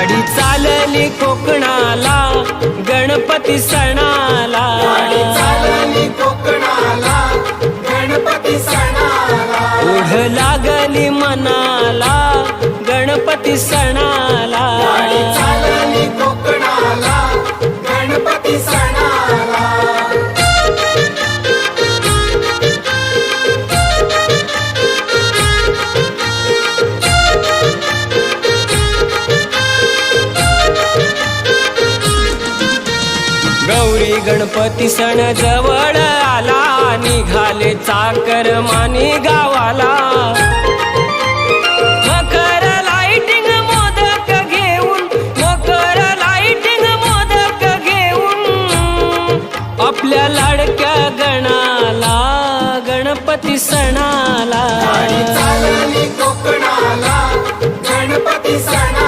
गाडी चालली कोकणाला गणपती सणाला, गाडी चालली कोकणाला गणपती सणाला, ओढ लागली मनाला गणपती सणाला, गाडी चालली कोकणाला गणपती सणाला. गौरी गणपती सण जवळ आला, निघाले चाकर मानी गावाला. मकर लाइटिंग मोदक घेऊन, मकर लाइटिंग मोदक घेऊन, आपल्या लाडक्या गणाला गणपती सणाला. गाडी चालली कोकणाला गणपती सणाला.